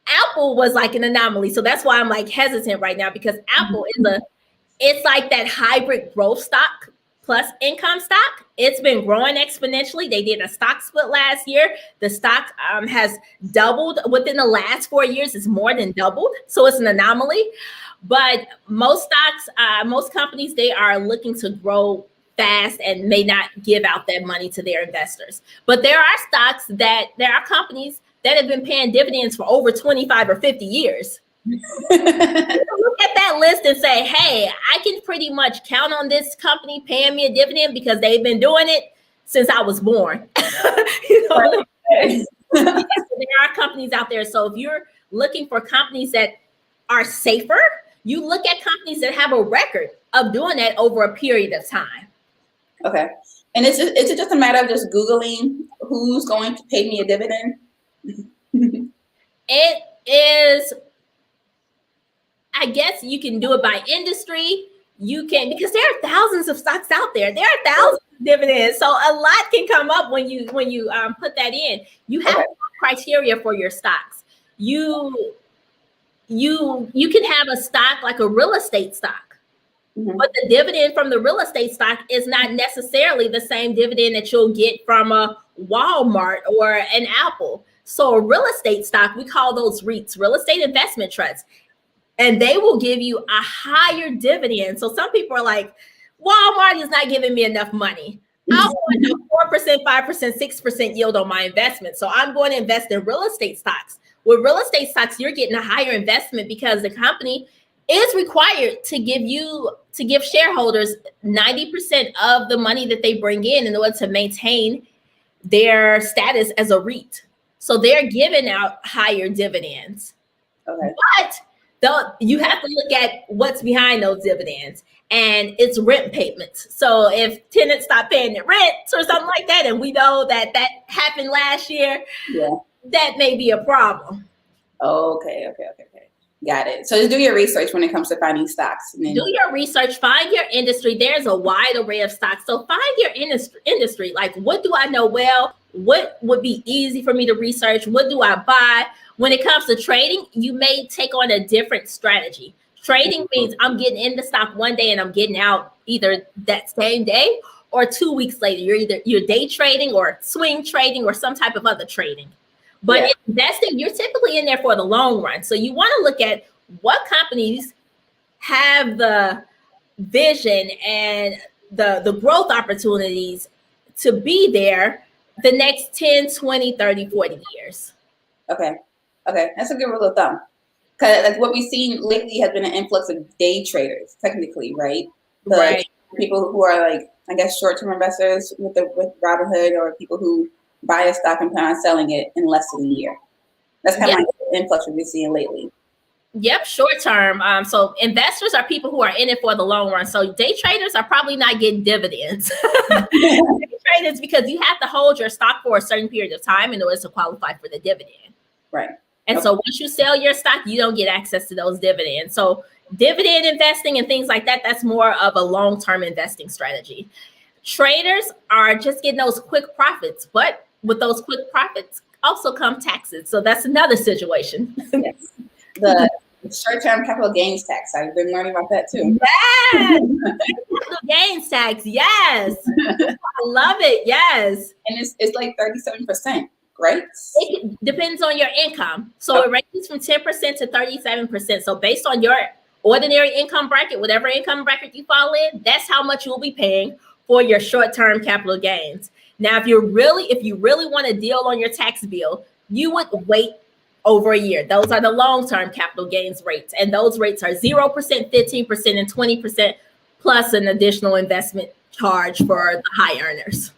B: Apple was like an anomaly. So that's why I'm like hesitant right now, because Apple it's like that hybrid growth stock plus income stock. It's been growing exponentially. They did a stock split last year. The stock has doubled within the last 4 years. It's more than doubled. So it's an anomaly. But most stocks, most companies, they are looking to grow fast and may not give out that money to their investors. But there are companies that have been paying dividends for over 25 or 50 years. Look at that list and say, hey, I can pretty much count on this company paying me a dividend because they've been doing it since I was born. Yes, there are companies out there. So if you're looking for companies that are safer, you look at companies that have a record of doing that over a period of time.
A: Okay. And is it just a matter of just Googling who's going to pay me a dividend?
B: It is, I guess you can do it by industry. You can, because there are thousands of stocks out there. There are thousands of dividends. So a lot can come up when you put that in. You have criteria for your stocks. you can have a stock like a real estate stock, but the dividend from the real estate stock is not necessarily the same dividend that you'll get from a Walmart or an Apple. So a real estate stock, we call those REITs, real estate investment trusts, and they will give you a higher dividend. So some people are like, Walmart is not giving me enough money. I want a 4%, 5%, 6% yield on my investment. So I'm going to invest in real estate stocks. With real estate stocks, you're getting a higher investment because the company is required to give shareholders 90% of the money that they bring in order to maintain their status as a REIT. So they're giving out higher dividends.
A: Okay.
B: But you have to look at what's behind those dividends, and it's rent payments. So if tenants stop paying their rents or something like that, and we know that happened last year, that may be a problem.
A: Okay. Got it. So do your research when it comes to finding stocks.
B: Do your research, find your industry. There's a wide array of stocks. So find your industry. Like, what do I know well? What would be easy for me to research? What do I buy? When it comes to trading, you may take on a different strategy. Trading means I'm getting in the stock one day and I'm getting out either that same day or 2 weeks later. You're day trading or swing trading or some type of other trading. But investing, you're typically in there for the long run. So you want to look at what companies have the vision and the growth opportunities to be there the next 10, 20, 30, 40 years.
A: Okay. That's a good rule of thumb. Because like what we've seen lately has been an influx of day traders, technically, right?
B: Right.
A: People who are like, I guess, short-term investors with Robinhood, or people who buy a stock and plan on selling it in less than a year. That's kind of like the influx we've been seeing lately.
B: Yep, short term. So investors are people who are in it for the long run. So day traders are probably not getting dividends. Day traders, because you have to hold your stock for a certain period of time in order to qualify for the dividend.
A: Right.
B: And so once you sell your stock, you don't get access to those dividends. So dividend investing and things like that, that's more of a long-term investing strategy. Traders are just getting those quick profits, but with those quick profits also come taxes. So that's another situation.
A: Yes. The short-term capital gains tax. I've been learning about that too.
B: Yes. Capital gains tax. Yes. I love it. Yes.
A: And it's like 37%, right?
B: It depends on your income. So it ranges from 10% to 37%. So based on your ordinary income bracket, whatever income bracket you fall in, that's how much you'll be paying for your short-term capital gains. Now, if you really want a deal on your tax bill, you would wait over a year. Those are the long-term capital gains rates. And those rates are 0%, 15%, and 20%, plus an additional investment charge for the high earners.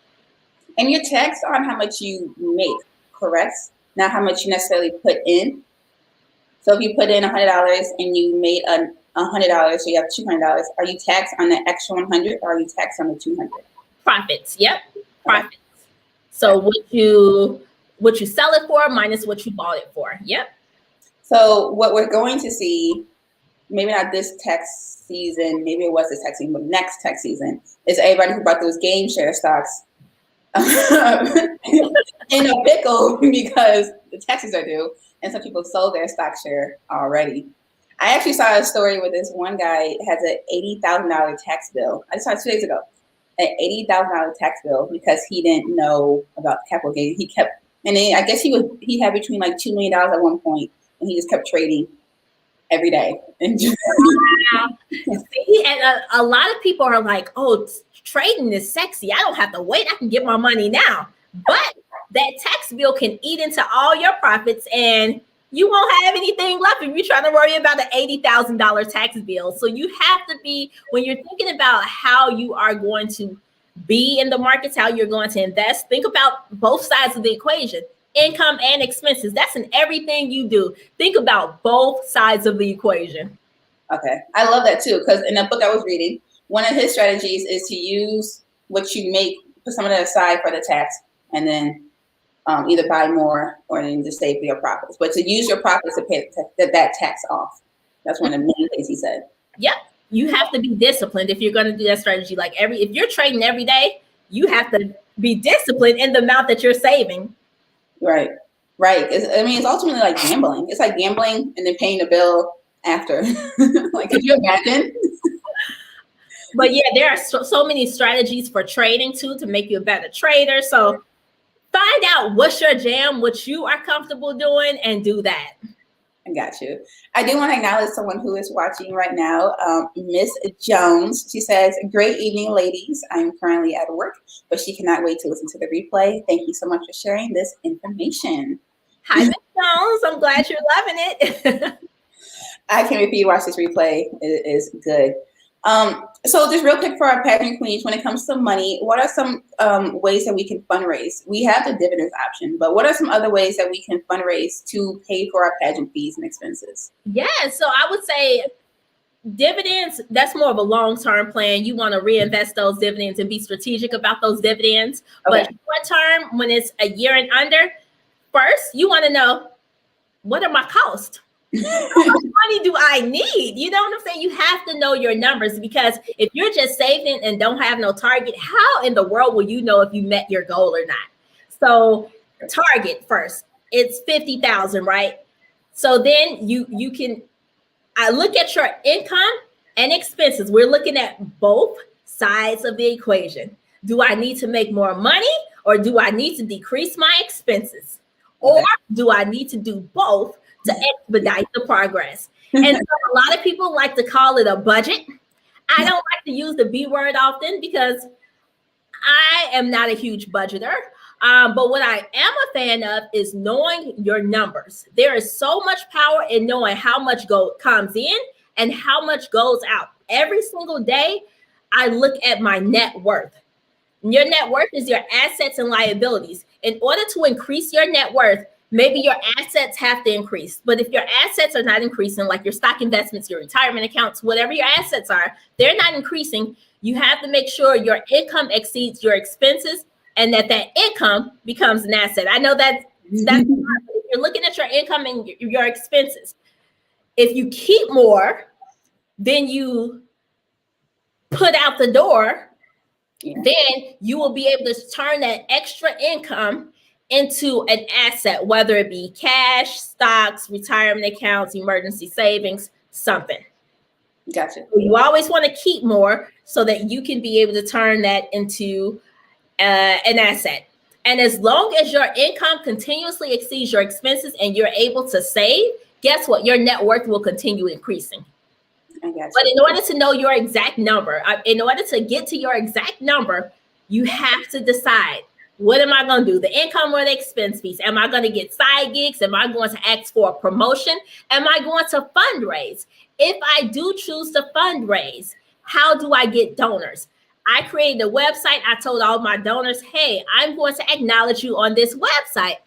A: And you're taxed on how much you make, correct? Not how much you necessarily put in. So if you put in $100 and you made $100, so you have $200, are you taxed on the extra $100 or are you taxed on the $200?
B: Profits. Yep. Profits. So what you sell it for minus what you bought it for. Yep.
A: So what we're going to see, maybe not this tax season, maybe it was this tax season, but next tax season, is everybody who bought those game share stocks in a pickle because the taxes are due, and some people sold their stock share already. I actually saw a story where this one guy has an $80,000 tax bill. I just saw it 2 days ago. An $80,000 tax bill because he didn't know about the capital gains. He kept, and then I guess he had between like $2 million at one point, and he just kept trading every day. And
B: See, and a lot of people are like, "Oh, trading is sexy. I don't have to wait. I can get my money now." But that tax bill can eat into all your profits, and you won't have anything left if you're trying to worry about an $80,000 tax bill. So you have to be, when you're thinking about how you are going to be in the markets, how you're going to invest, think about both sides of the equation, income and expenses. That's in everything you do. Think about both sides of the equation.
A: Okay. I love that too, because in the book I was reading, one of his strategies is to use what you make, put some of that aside for the tax, and then either buy more or then just save for your profits. But to use your profits to pay that tax off. That's one of the main things he said.
B: Yep. You have to be disciplined if you're going to do that strategy. Like if you're trading every day, you have to be disciplined in the amount that you're saving.
A: Right. Right. It's ultimately like gambling. It's like gambling and then paying the bill after. Like, could you imagine?
B: But yeah, there are so many strategies for trading too to make you a better trader. So find out what's your jam, what you are comfortable doing, and do that.
A: I got you. I do want to acknowledge someone who is watching right now, Miss Jones. She says, "Great evening, ladies. I'm currently at work, but she cannot wait to listen to the replay. Thank you so much for sharing this information."
B: Hi, Miss Jones. I'm glad you're loving it.
A: I can't wait for you to watch this replay. It is good. So just real quick for our pageant queens, when it comes to money, what are some ways that we can fundraise? We have the dividends option, but what are some other ways that we can fundraise to pay for our pageant fees and expenses?
B: Yeah, so I would say dividends, that's more of a long-term plan. You want to reinvest those dividends and be strategic about those dividends.
A: Okay.
B: But short term, when it's a year and under, first, you want to know, what are my costs? How much money do I need? You know what I'm saying? You have to know your numbers, because if you're just saving and don't have no target, how in the world will you know if you met your goal or not? So target first, it's 50,000, right? So then you can look at your income and expenses. We're looking at both sides of the equation. Do I need to make more money, or do I need to decrease my expenses? Or do I need to do both to expedite the progress? And so a lot of people like to call it a budget. I don't like to use the B word often because I am not a huge budgeter. But what I am a fan of is knowing your numbers. There is so much power in knowing how much comes in and how much goes out. Every single day, I look at my net worth. Your net worth is your assets and liabilities. In order to increase your net worth, maybe your assets have to increase. But if your assets are not increasing, like your stock investments, your retirement accounts, whatever your assets are, they're not increasing. You have to make sure your income exceeds your expenses and that income becomes an asset. I know that's hard, but if you're looking at your income and your expenses, if you keep more than you put out the door, then you will be able to turn that extra income into an asset, whether it be cash, stocks, retirement accounts, emergency savings, something.
A: Gotcha.
B: So you always want to keep more so that you can be able to turn that into an asset. And as long as your income continuously exceeds your expenses and you're able to save, guess what? Your net worth will continue increasing. But in order to know your exact number, in order to get to your exact number, you have to decide, what am I going to do? The income or the expense piece? Am I going to get side gigs? Am I going to ask for a promotion? Am I going to fundraise? If I do choose to fundraise, how do I get donors? I created a website. I told all my donors, hey, I'm going to acknowledge you on this website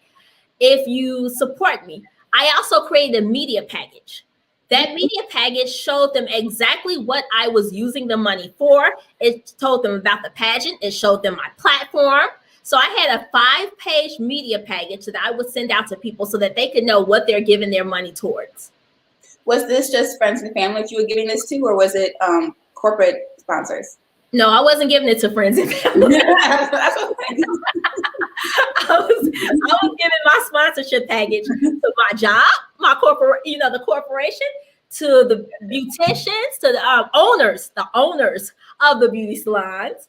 B: if you support me. I also created a media package. That media package showed them exactly what I was using the money for. It told them about the pageant. It showed them my platform. So I had a 5-page media package that I would send out to people so that they could know what they're giving their money towards.
A: Was this just friends and family that you were giving this to, or was it corporate sponsors?
B: No, I wasn't giving it to friends and family. I was giving my sponsorship package to my job, my the corporation, to the beauticians, to the owners of the beauty salons,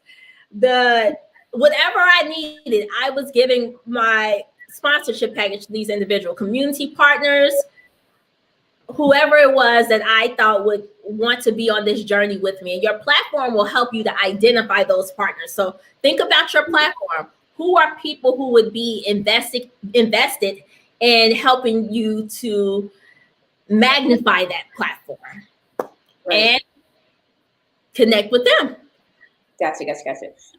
B: whatever I needed, I was giving my sponsorship package to these individual community partners, whoever it was that I thought would want to be on this journey with me. And your platform will help you to identify those partners. So think about your platform. Who are people who would be invested in helping you to magnify that platform and connect with them?
A: Gotcha.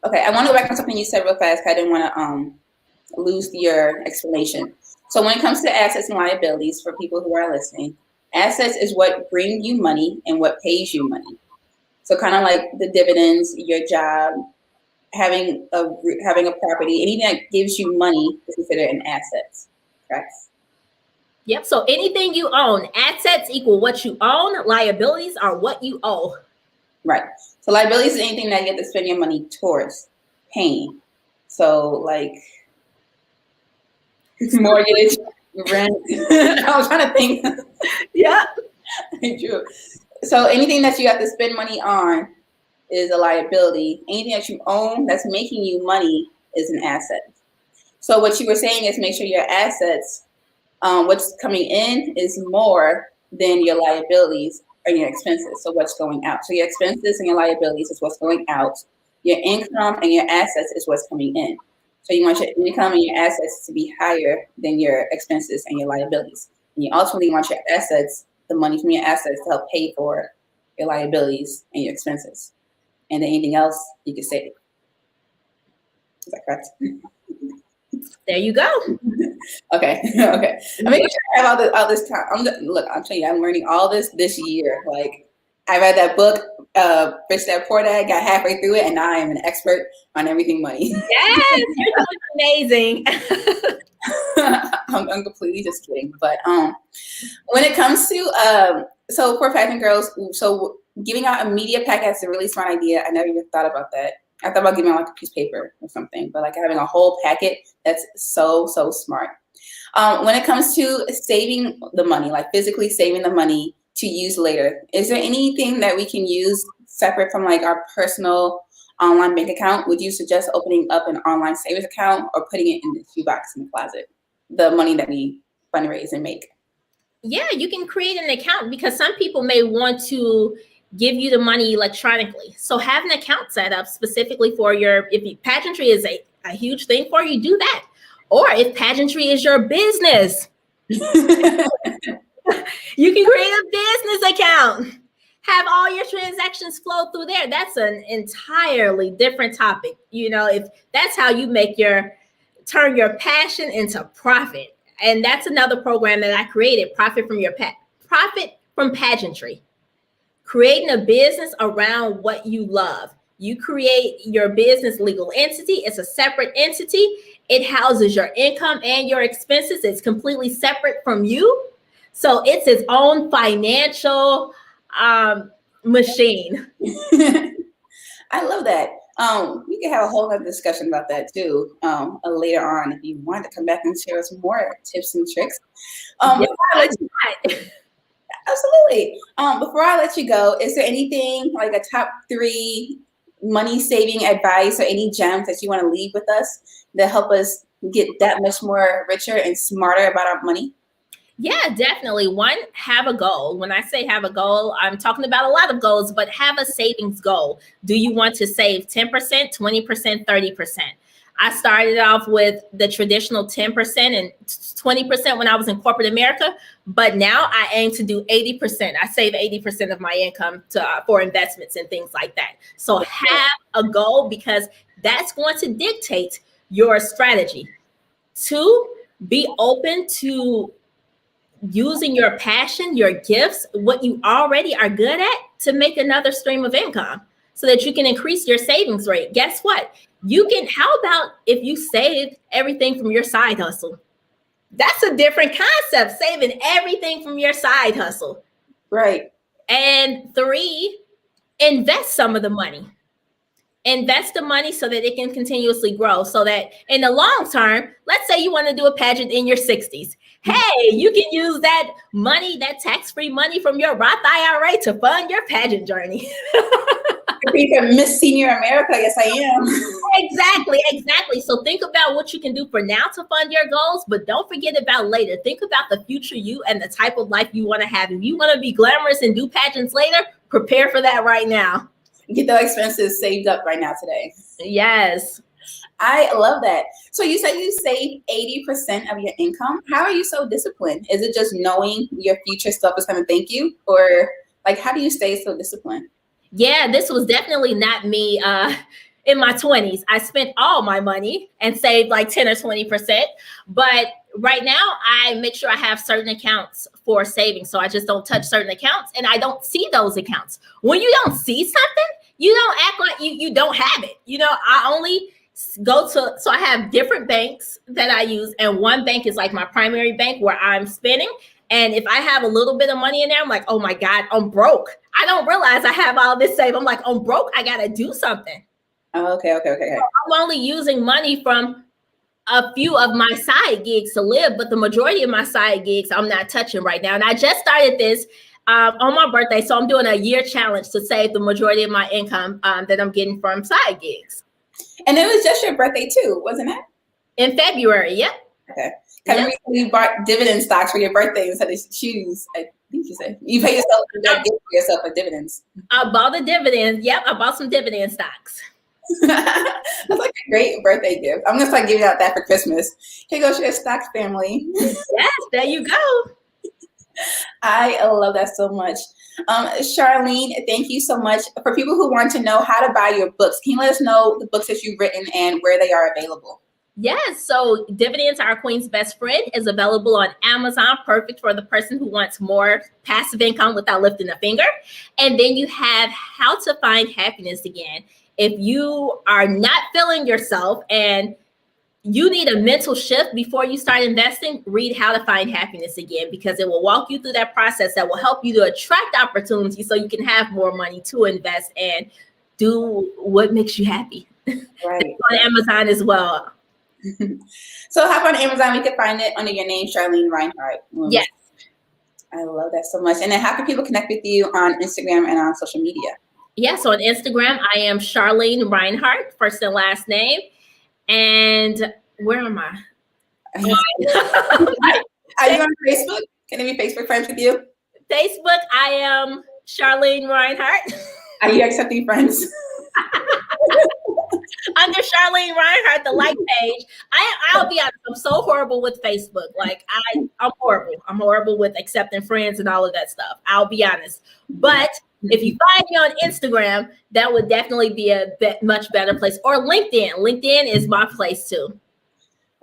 A: Okay, I want to go back on something you said real fast. I didn't want to lose your explanation. So when it comes to assets and liabilities, for people who are listening, assets is what bring you money and what pays you money. So kind of like the dividends, your job, having a property, anything that gives you money is considered an asset, correct?
B: Yep. So anything you own, assets equal what you own, liabilities are what you owe.
A: Right. So liabilities is anything that you have to spend your money towards paying. So like mortgage, Rent. I was trying to think.
B: Yeah.
A: True. So anything that you have to spend money on is a liability. Anything that you own that's making you money is an asset. So what you were saying is make sure your assets, what's coming in is more than your liabilities or your expenses. So what's going out. So your expenses and your liabilities is what's going out. Your income and your assets is what's coming in. So you want your income and your assets to be higher than your expenses and your liabilities. And you ultimately want your assets, the money from your assets, to help pay for your liabilities and your expenses. And then anything else you can save. Is that correct?
B: There you go.
A: Okay. Okay. I mean, I have all this time. I'm telling you, I'm learning all this year. Like, I read that book, Rich Dad Poor Dad, got halfway through it, and now I am an expert on everything money.
B: Yes, you're doing amazing.
A: I'm completely just kidding. But when it comes to so for pageant girls, so giving out a media pack is a really smart idea. I never even thought about that. I thought about giving out like a piece of paper or something, but like having a whole packet, that's so smart. When it comes to saving the money, like physically saving the money to use later, is there anything that we can use separate from like our personal online bank account? Would you suggest opening up an online savings account or putting it in the shoebox in the closet, the money that we fundraise and make?
B: Yeah, you can create an account because some people may want to give you the money electronically. So have an account set up specifically for if pageantry is a huge thing for you, do that. Or if pageantry is your business, you can create a business account. Have all your transactions flow through there. That's an entirely different topic. You know, if that's how you turn your passion into profit. And that's another program that I created, Profit from Pageantry. Creating a business around what you love. You create your business legal entity. It's a separate entity. It houses your income and your expenses. It's completely separate from you. So it's its own financial machine.
A: I love that. We can have a whole other discussion about that too later on if you want to come back and share some more tips and tricks. Absolutely. Before I let you go, is there anything like a top 3 money saving advice or any gems that you want to leave with us that help us get that much more richer and smarter about our money?
B: Yeah, definitely. One, have a goal. When I say have a goal, I'm talking about a lot of goals, but have a savings goal. Do you want to save 10%, 20%, 30%? I started off with the traditional 10% and 20% when I was in corporate America, but now I aim to do 80%. I save 80% of my income for investments and things like that. So have a goal because that's going to dictate your strategy. 2, be open to using your passion, your gifts, what you already are good at to make another stream of income so that you can increase your savings rate. Guess what? How about if you save everything from your side hustle? That's a different concept, saving everything from your side hustle.
A: Right.
B: And 3, invest some of the money. Invest the money so that it can continuously grow. So that in the long term, let's say you want to do a pageant in your 60s. Hey, you can use that money, that tax-free money from your Roth IRA to fund your pageant journey.
A: Be for Miss Senior America, yes I am.
B: Exactly. So think about what you can do for now to fund your goals, but don't forget about later. Think about the future you and the type of life you want to have. If you want to be glamorous and do pageants later, prepare for that right now.
A: Get those expenses saved up right now today.
B: Yes.
A: I love that. So you said you save 80% of your income. How are you so disciplined? Is it just knowing your future stuff is going to thank you? Or like, how do you stay so disciplined?
B: Yeah, this was definitely not me in my 20s. I spent all my money and saved like 10 or 20%. But right now, I make sure I have certain accounts for savings. So I just don't touch certain accounts and I don't see those accounts. When you don't see something, you don't act like you don't have it. You know, I only so I have different banks that I use. And one bank is like my primary bank where I'm spending. And if I have a little bit of money in there, I'm like, oh my God, I'm broke. I don't realize I have all this saved. I'm like, I'm broke. I got to do something.
A: Oh, okay.
B: So I'm only using money from a few of my side gigs to live, but the majority of my side gigs I'm not touching right now. And I just started this on my birthday, so I'm doing a year challenge to save the majority of my income that I'm getting from side gigs.
A: And it was just your birthday too, wasn't it?
B: In February, yep.
A: Okay. Yep. You bought dividend stocks for your birthday instead of shoes. I think you said you pay yourself for yourself for dividends.
B: I bought the dividends. Yep, I bought some dividend stocks.
A: That's like a great birthday gift. I'm gonna start giving out that for Christmas. Here goes your stocks family.
B: Yes, there you go.
A: I love that so much. Charlene, thank you so much. For people who want to know how to buy your books, can you let us know the books that you've written and where they are available?
B: Yes, so Dividends Are Our Queen's Best Friend is available on Amazon, perfect for the person who wants more passive income without lifting a finger. And then you have How to Find Happiness Again. If you are not feeling yourself and you need a mental shift before you start investing, read How to Find Happiness Again, because it will walk you through that process that will help you to attract opportunities so you can have more money to invest and do what makes you happy. Right. It's on Amazon as well.
A: So hop on Amazon. We can find it under your name, Charlene Rhinehart.
B: Yes.
A: I love that so much. And then how can people connect with you on Instagram and on social media?
B: Yes, on Instagram, I am Charlene Rhinehart, first and last name. And where am I?
A: Are you on Facebook? Can I be Facebook friends with you?
B: Facebook, I am Charlene Rhinehart.
A: Are you accepting friends?
B: Under Charlene Rhinehart, the like page. I'll be honest, I'm so horrible with Facebook. Like I'm horrible. I'm horrible with accepting friends and all of that stuff. I'll be honest. But if you find me on Instagram, that would definitely be a much better place. Or LinkedIn. LinkedIn is my place too.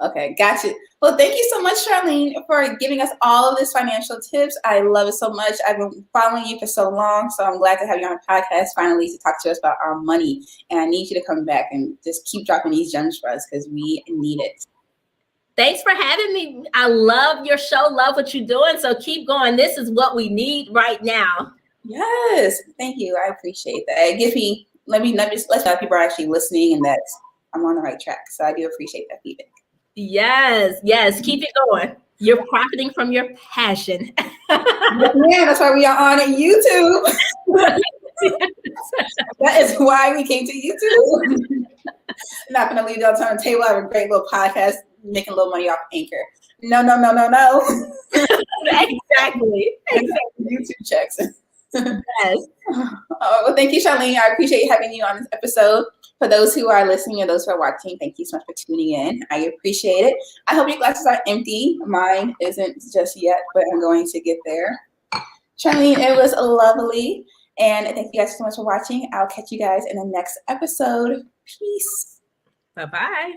A: Okay, gotcha. Well, thank you so much, Charlene, for giving us all of these financial tips. I love it so much. I've been following you for so long, so I'm glad to have you on the podcast finally to talk to us about our money. And I need you to come back and just keep dropping these gems for us because we need it.
B: Thanks for having me. I love your show, love what you're doing. So keep going. This is what we need right now.
A: Yes, thank you. I appreciate that. It gives me, let's know people are actually listening and that I'm on the right track. So I do appreciate that feedback.
B: Yes, keep it going. You're profiting from your passion.
A: Yeah, that's why we are on YouTube. That is why we came to YouTube. I'm not going to leave that on the table. I have a great little podcast making a little money off Anchor. No.
B: Exactly.
A: YouTube checks.
B: Yes.
A: Well, thank you, Charlene. I appreciate having you on this episode. For those who are listening and those who are watching, thank you so much for tuning in. I appreciate it. I hope your glasses are empty. Mine isn't just yet, but I'm going to get there. Charlene, it was lovely. And thank you guys so much for watching. I'll catch you guys in the next episode. Peace.
B: Bye-bye.